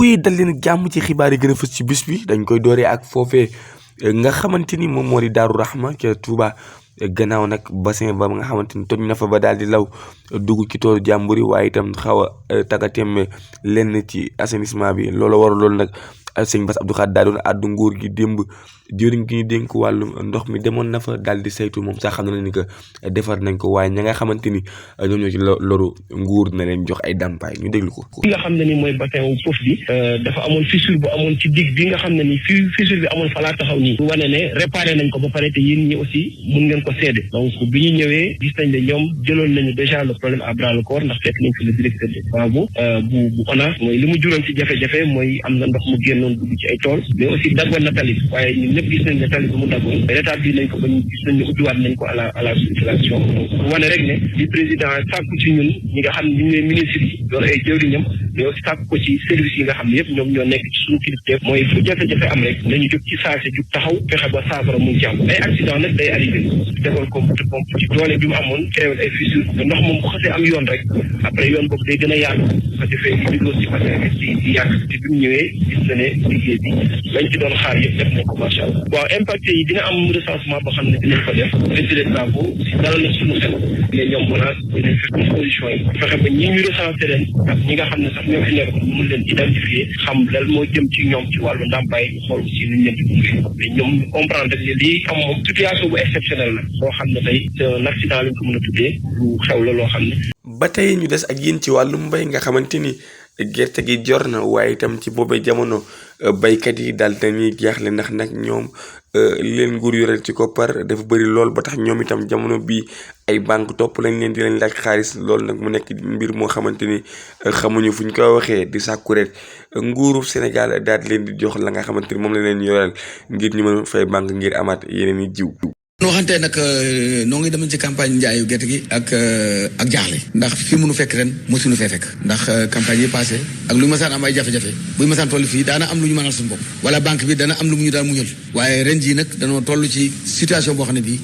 yi dal leen jàmm ci xibaar yi gën a fës ci bis bi dañ koy dooree ak foofee nga xamante ni moom moo di Daaru Rahma ca Touba gannaaw nag bassin ba nga xamante ni toj na fa ba daal di law dugg ci toolu jàmbur yi waaye itam xaw a tàggatémbe lenn ci assainissement bi loolu waral loolu nag sëñ Bass Abdou Khadre daa doon àddu nguur gi démb jëriñ gi ñu dénk wàllu ndox mi demoon na fa daal di saytu moom sax xam na ni que defar nañ ko waaye ña nga xamante ni ñoom ñoo ci loru nguur na leen jox ay dàmpaay ñu déglu ko. li nga xam ne ni mooy bassin wu foofu bi dafa amoon fissure bu amoon ci digg bi nga xam ne ni fissure bi amoon fa laa taxaw nii wane ne réparé nañ ko ba pare te yéen ñi aussi mun ngeen ko seede donc bi ñu ñëwee gis nañ ne ñoom jëloon nañu déjà le problème à bras le corps ndax fekk nañ fi le directeur des travaux bu ONAS mooy li mu juróon ci jafe-jafe mooy am na ndox mu génnoon dugg ci ay tool mais aussi daggoon na tali waaye ñun ñëpp gis nañ ne tali bi mu daggoon rétablir nañ ko ba ñu gis nañ ne ubbiwaat nañ ko à la circulation wane rek ne li président sàkku ci ñun ñi nga xam ne ñu ngi ministres yi doon ay jëwriñam mais aussi sàkku ko ci services yi nga xam ne yëpp ñoom ñoo nekk ci suñu kilifteef mooy fu jafe-jafe am rek nañu jóg ci saase jug taxaw fexe ba saafara mu ci am ay accident nag day arrivé defoon ko moto pompe ci doole bi mu amoon créé ay fissure te ndox moom bu xasee am yoon rek après yoon boobu day gën a yaatu ko defee ñu dugg ci bassin bi di yàq te bi mu ñëwee gis na ne liggéey bi lañ ci doon xaar yëpp def nañ ko macha allah waaw impact yi dina am recensement boo xam ne dinañ ko def ministre des travaux si dara na suñu xel mais ñoom ONAS dinañ fekk disposition yi fexe ba ñi ñu recensé leen ak ñi nga xam ne sax ñoo fi nekk ñu mun leen identifier xam lan moo jëm ci ñoom ci wàllu ndàmpaay ñu xool aussi nuñ leen di gunge mais ñoom ñu comprendre que lii am moom situation bu exceptionnelle la boo xam ne tey c'est un accident lañ ko mën a tuddee lu xew la loo xam ne. ba tey ñu des ak yéen ci wàllu mbay nga xamante ni gerte gi jor na waaye itam ci boobee jamono baykat yi daal dañuy jaaxle ndax nag ñoom leen nguur yoreel ci koppar dafa bëri lool ba tax ñoom itam jamono bii ay banque topp lañ leen di leen laaj xaalis loolu nag mu nekk mbir moo xamante ni xamuñu fu ñu koy waxee di sàkku rek nguuru Sénégal daal di leen di jox la nga xamante ni moom la leen yoreel ngir ñu mën fay banque ngir amaat yeneen i jiw. noo xamante nag noo ngi dem ci campagne njaayu gerte gi ak jaaxle ndax fi mënu fekk ren mosuñu fee fekk ndax campagne yi passé ak lu ñu masaan am ay jafe-jafe bu ñu masaan toll fii daana am lu ñu mënal suñu bopp wala banque bi dana am lu mu ñu daan muñal waaye ren jii nag danoo toll ci situation boo xam ne bii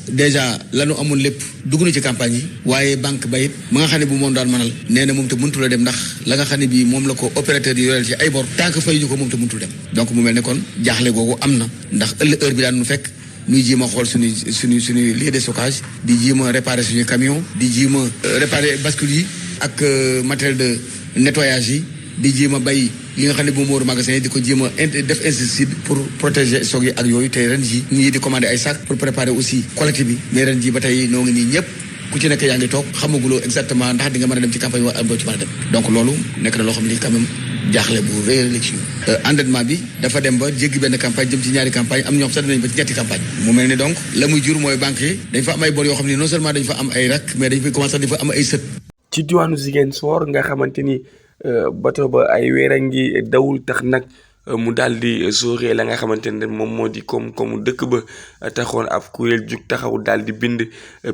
déjà lanu amoon lépp dugg na ci campagne yi waaye banque ba it ma nga xam ne bu moom daan mënal nee na moom te mënutu la dem ndax la nga xam ne bii moom la ko opérateur yi yoreel ci ay bor tant que fay ñu ko moom te mënutu dem donc mu mel ne kon jaaxle googu am na ndax ëllëg heure bi daan nu fekk ñuy jéem a xool suñu lieu de stockage di jéem a réparer suñu camion di jéem a réparer bascule yi ak matériel de nettoyage yi di jéem a bay li nga xam ne bu mooru magasin yi di ko jéem a def insecticide pour protéger stock yi ak yooyu te ren ji ñii di commander ay sacs pour préparer aussi collecte bi mais ren ji ba tey noo ngi nii ñëpp ku ci nekk yaa ngi toog xamaguloo exactement ndax di nga mën a dem ci campagne wala am doo ci mën a dem donc loolu nekk na loo xam ne quand même jaaxle bu rëy la ci endettement bi dafa dem ba jéggi benn campagne jëm ci ñaari campagne am ñoo xam sax dinañ ba ci ñetti campagne mu mel ni donc la muy jur mooy banque yi dañ fa am ay bor yoo xam ne non seulement dañ fa am ay rak mais dañ fay commencé dañ fa am ay sët. ci diwaanu Ziguinchor nga xamante ni bato ba ay weer a ngi dawul tax nag mu daal di sooxee la nga xamante ne moom moo di koom-koomu dëkk ba taxoon ab kuréel jug taxaw daal di bind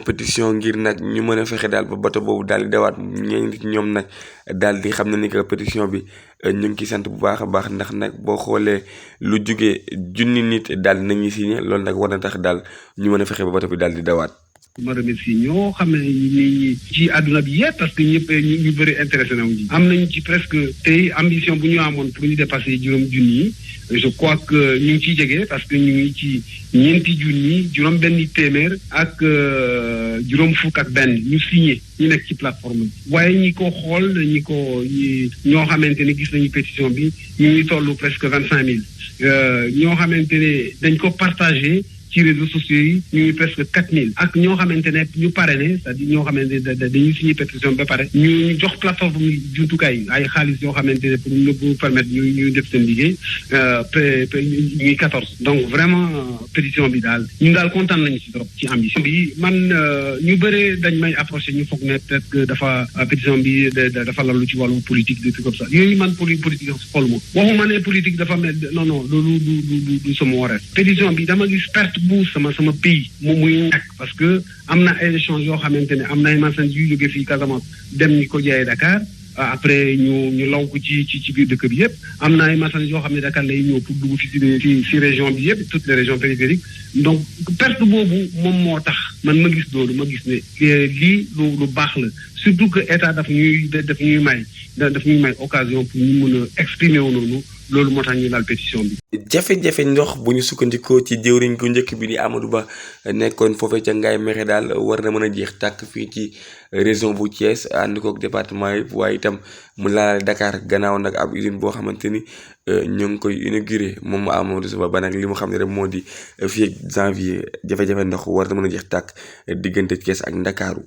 pétition ngir nag ñu mën a fexe daal ba bato boobu daal di dawaat ñeenti ci ñoom nag daal di xam ne ni que pétition bi ñu ngi ciy sant bu baax a baax ndax nag boo xoolee lu jugee junni nit daal di nañuy signé loolu nag war na tax daal ñu mën a fexe ba bato bi daal di dawaat. ma remercie ñoo xam ne ni ci àdduna bi yëpp parce que ñëpp ñu bëri intéressé na wu am nañu ci presque tey ambition bu ñu amoon pour ñu dépasser juróom junni yi je crois que ñu ngi ciy jege parce que ñu ngi ci ñeenti junni juróom benni téeméer ak juróom fukk ak benn ñu signé ñu nekk ci plateforme bi waaye ñi ko xool ñoo xamante ne gis nañu pétition bi ñu ngi toll presque 25 000 ñoo xamante ne dañ ko partagé ci réseaux sociaux yi ñu ngi presque 4000 ak ñoo xamante ne ñu parrainé c'est-à-dire ñoo xamante ne dañuy signé pétition ba pare ñu jox plateforme yi jumtukaay ay xaalis yoo xamante ne pour permettre ñu def seen liggéey ñuy 14 donc vraiment pétition bi daal ñun daal kontaan nañu ci trop ci ambition bi man ñu bëre dañ may approché ñu foog ne peut-être que dafa pétition bi dafa lalu ci wàllu politique des trucs comme ça yooyu man politique xooluma waxuma ne politique dafa mel non loolu du sama wareef pétition bi dama gis perte bu sama pays moom muy ñàkk parce que am na ay échange yoo xamante ne am na ay marchandises yu jóge fii Casamance dem ñi ko jaayee Dakar après ñu law ko ci biir dëkk bi yëpp am na ay marchandises yoo xam ne Dakar lay ñëw pour dugg ci région bi yëpp toutes les régions périphériques donc perte boobu moom moo tax man ma gis loolu ma gis ne lii lu baax la surtout que état daf ñuy may occasion pour ñu mën a exprimer wu noonu loolu moo tax ñu laal pétition bi. jafe-jafe ndox bu ñu sukkandikoo ci jëwriñ gu njëkk bi di Amadou Ba nekkoon foofee ca Ngaye Mékhé daal war na mën a jeex tàkk fii ci région bu Thiès ànd koog département yi waaye itam mu laalaale Dakar gannaaw nag ab usine boo xamante ni ñu ngi koy inauguré moom Amadou Ba nag li mu xam ne rek moo di fii ak janvier jafe-jafe ndox war na mën a jeex tàkk diggante Thiès ak Ndakaaru.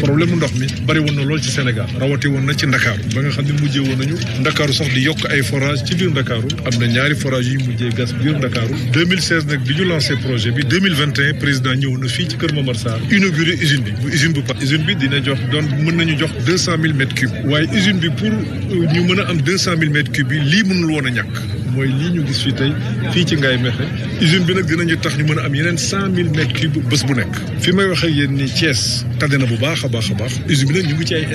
problème mu ndox mi bari woon na lool ci Sénégal rawati woon na ci Ndakaaru ba nga xam ne mujjee woon nañu Ndakaaru sax di yokk ay forage ci biir Ndakaaru am na ñaari forage yu mujjee gas biir Ndakaaru 2016 nag bi ñu lancé projet bi 2021 président ñëw na fii ci Kër Momar Sarr inauguré usine bi bu usine bi dina jox mën nañu jox 200 000 mètres cubes waaye usine bi pour ñu mën a am 200 000 mètres cubes yi lii mënul woon a ñàkk mooy lii ñu gis fii tey fii ci Ngaye Mékhé usine bi nag dinañu tax ñu mën a am yeneen 100 000 mètres cubes bés bu nekk fi may wax ak yéen ni Thiès tànn na bu baax a baax usine bi nag ñu ngi ci ay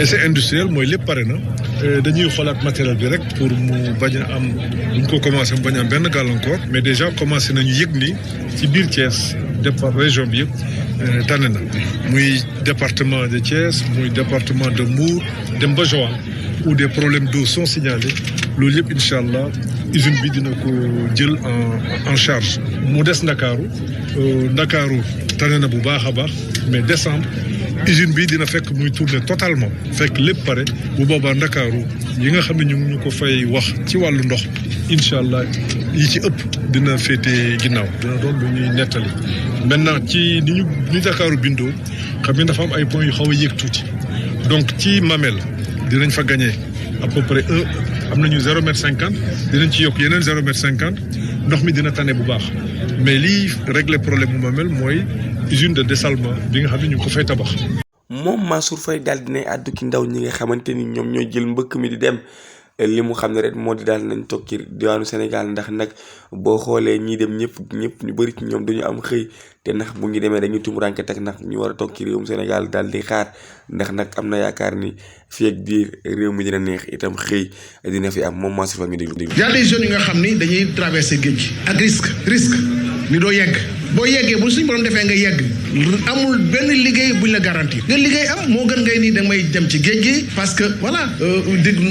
essai industriel mooy lépp pare na dañuy xoolaat matériel bi rek pour mu bañ a am buñ ko commencé mu bañ a am benn gàllankoor mais déjà commencé nañu yëg ni ci biir Thiès départ région bi yëpp tànn na muy département de Thiès muy département de Mbour dem ba Joal où des problèmes d'eau sont signalés loolu yëpp incha allah usine bi dina ko jël en charge mu des Ndakaaru tane na bu baax a baax mais décembre usine bi dina fekk muy tourner totalement fekk lépp pare bu boobaa Ndakaaru yi nga xam ne ñu ngi ñu ko fay wax ci wàllu ndox incha allah yi ci ëpp dina féete ginnaaw dina doon lu ñuy nettali maintenant ci ni Ndakaaru bindoo xam ne dafa am ay points yu xaw a yéeg tuuti donc ci Mamel dinañ fa gagné à peu près am nañu 0,50 m dinañ ci yokk yeneen 0,50 m ndox mi dina tane bu baax mais lii régler problème mu Mamel mooy usine de dessalement bi nga xam ne ñu ngi ko fay tabax. moom Mansour Faye daal dinay àddu ki ndaw ñi nga xamante ni ñoom ñooy jël mbëkk mi di dem li mu xam ne rek moo di daal nañ toog ci diwaanu Sénégal ndax nag boo xoolee ñii dem ñëpp ñu bëri ci ñoom dañu am xëy te ndax bu ngi demee dañuy tumuraanke teg ndax ñu war a toog ci réewum Sénégal daal di xaar ndax nag am na yaakaar ni fii ak diir réew mi dina neex itam xëy dina fi am moom Mansour Faye mi déglu. y a des jeunes yi nga xam ni dañuy traversé géej gi ak risque ni doo yegg boo yeggee bu suñu borom defee nga yegg amul benn liggéey buñ la garantir nga liggéey am moo gën ngay nii damay dem ci géej gi parce que voilà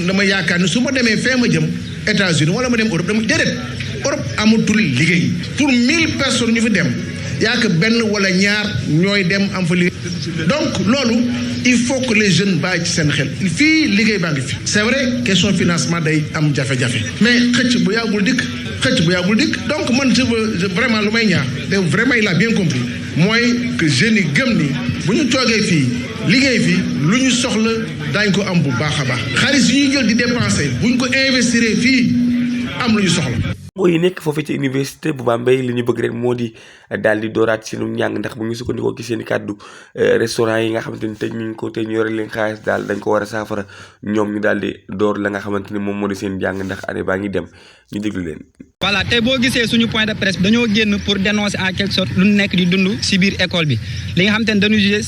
dama yaakaar ni su ma demee fee ma jëm États-Unis wala ma dem Europe dama déedéet Europe amatul liggéey pour 1000 personnes ñu fi dem yaa que benn wala ñaar ñooy dem am fa liggéey donc loolu il faut que les jeunes bàyyi ci seen xel fii liggéey baa ngi fi c'est vrai question financement day am jafe-jafe mais xëcc bu yàggul dikk donc man je vraiment lu may ñaar te vraiment il a bien compris mooy que jeunes yi gëm ni bu ñu toogee fii liggéey fii lu ñu soxla daañ ko am bu baax a baax xaalis yi ñuy jël di dépenser bu ñu ko investir fii am lu ñu soxla. booy nekk foofu ci université bu Bambey li ñu bëgg rek moo di daal di dooraat seenu njàng ndax bu ñu sukkandikoo ci seen i kàddu restaurant yi nga xamante ni tëj ñu ko te ñu yore leen xaalis daal dañ ko war a saafara ñoom ñu daal di door la nga xamante ni moom moo di seen njàng ndax année baa ngi dem ñu déglu leen. voilà tey boo gisee suñu point de presse dañoo génn pour dénoncer en quelque sorte lu nekk di dund ci biir école bi li nga xamante ni dañu jugé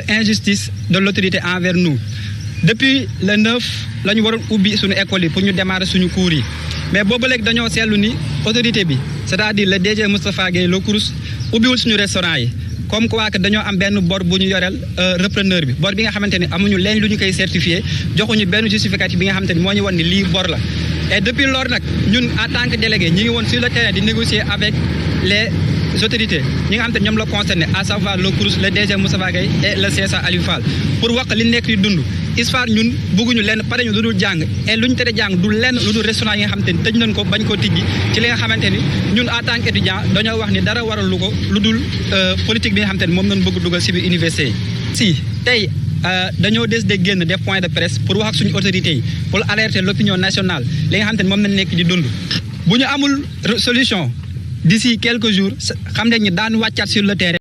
injustice de l'autorité envers nous depuis le 9 la ñu waroon ubbi suñu école yi pour ñu démarrer suñu cours yi mais boobu léegi dañoo seetlu ni autorité bi c'est-à-dire le DG Moustapha Gueye le CROUS ubbiwul suñu restaurant yi comme quoi que dañoo am benn bor bu ñu yoreel repreneur bi bor bi nga xamante ni amuñu leen lu ñu koy certifié joxuñu benn justificatif bi nga xamante ni moo ñu won ni lii bor la et depuis lors nag ñun en tant que délégué ñi ngi woon sur le terrain di négocier avec les autorités ñi nga xamante ni ñoom la concerné à savoir le CROUS le DG Moustapha Gueye et le CSA Aliou Fall pour wax li nekk di dund ISFAR ñun bëgguñu lenn pare ñu lu dul jàng et lu ñu tere jàng du lenn lu dul restaurant yi nga xamante ni tëj nañ ko bañ koo tijji ci li nga xamante ni ñun en tant que étudiant dañoo wax ni dara waral lu ko lu dul politique bi nga xamante ni moom lañ bëgg dugal ci biir université yi. si tey dañoo décidé génn des points de presse pour wax ak suñu autorités yi pour alerter l'opinion nationale li nga xamante ni moom lañ nekk di dund bu ñu amul solution d'ici quelques jours xam nañ ni daan wàccaat sur le terrain.